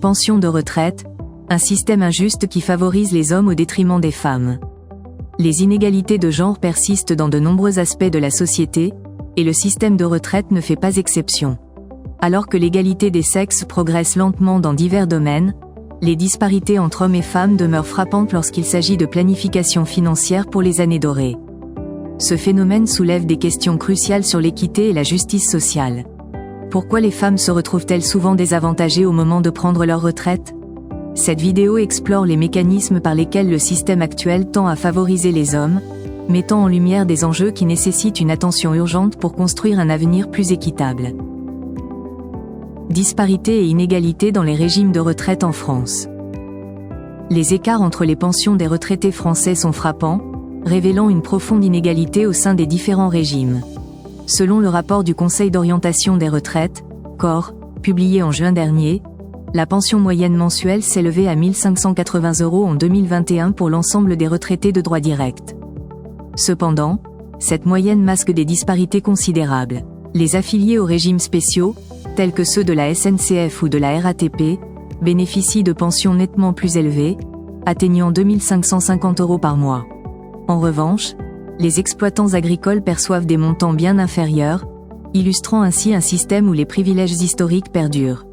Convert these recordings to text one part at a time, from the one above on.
pension de retraite, un système injuste qui favorise les hommes au détriment des femmes. Les inégalités de genre persistent dans de nombreux aspects de la société, et le système de retraite ne fait pas exception. Alors que l'égalité des sexes progresse lentement dans divers domaines, les disparités entre hommes et femmes demeurent frappantes lorsqu'il s'agit de planification financière pour les années dorées. Ce phénomène soulève des questions cruciales sur l'équité et la justice sociale. Pourquoi les femmes se retrouvent-elles souvent désavantagées au moment de prendre leur retraite ? Cette vidéo explore les mécanismes par lesquels le système actuel tend à favoriser les hommes, mettant en lumière des enjeux qui nécessitent une attention urgente pour construire un avenir plus équitable. Disparités et inégalités dans les régimes de retraite en France. Les écarts entre les pensions des retraités français sont frappants, révélant une profonde inégalité au sein des différents régimes. Selon le rapport du Conseil d'orientation des retraites, COR, publié en juin dernier, la pension moyenne mensuelle s'élevait à 1 580 € en 2021 pour l'ensemble des retraités de droit direct. Cependant, cette moyenne masque des disparités considérables. Les affiliés aux régimes spéciaux, tels que ceux de la SNCF ou de la RATP, bénéficient de pensions nettement plus élevées, atteignant 2 550 € par mois. En revanche, les exploitants agricoles perçoivent des montants bien inférieurs, illustrant ainsi un système où les privilèges historiques perdurent.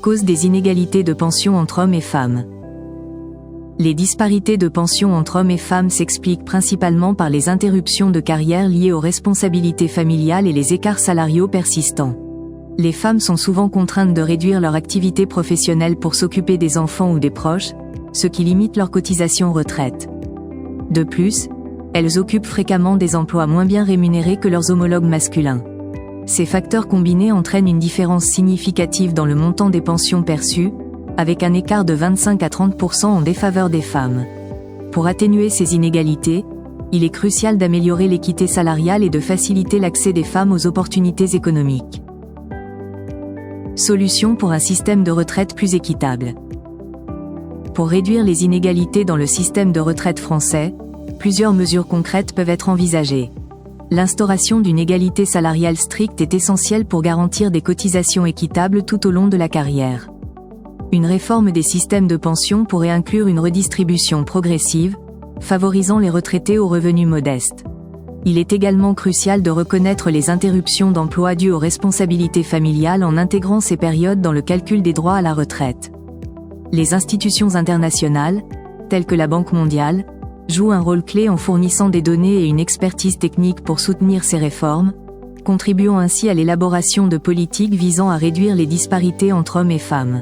Cause des inégalités de pension entre hommes et femmes. Les disparités de pension entre hommes et femmes s'expliquent principalement par les interruptions de carrière liées aux responsabilités familiales et les écarts salariaux persistants. Les femmes sont souvent contraintes de réduire leur activité professionnelle pour s'occuper des enfants ou des proches, ce qui limite leur cotisation retraite. De plus, elles occupent fréquemment des emplois moins bien rémunérés que leurs homologues masculins. Ces facteurs combinés entraînent une différence significative dans le montant des pensions perçues, avec un écart de 25 à 30% en défaveur des femmes. Pour atténuer ces inégalités, il est crucial d'améliorer l'équité salariale et de faciliter l'accès des femmes aux opportunités économiques. Solution pour un système de retraite plus équitable. Pour réduire les inégalités dans le système de retraite français, plusieurs mesures concrètes peuvent être envisagées. L'instauration d'une égalité salariale stricte est essentielle pour garantir des cotisations équitables tout au long de la carrière. Une réforme des systèmes de pension pourrait inclure une redistribution progressive, favorisant les retraités aux revenus modestes. Il est également crucial de reconnaître les interruptions d'emploi dues aux responsabilités familiales en intégrant ces périodes dans le calcul des droits à la retraite. Les institutions internationales, telles que la Banque mondiale, jouent un rôle clé en fournissant des données et une expertise technique pour soutenir ces réformes, contribuant ainsi à l'élaboration de politiques visant à réduire les disparités entre hommes et femmes.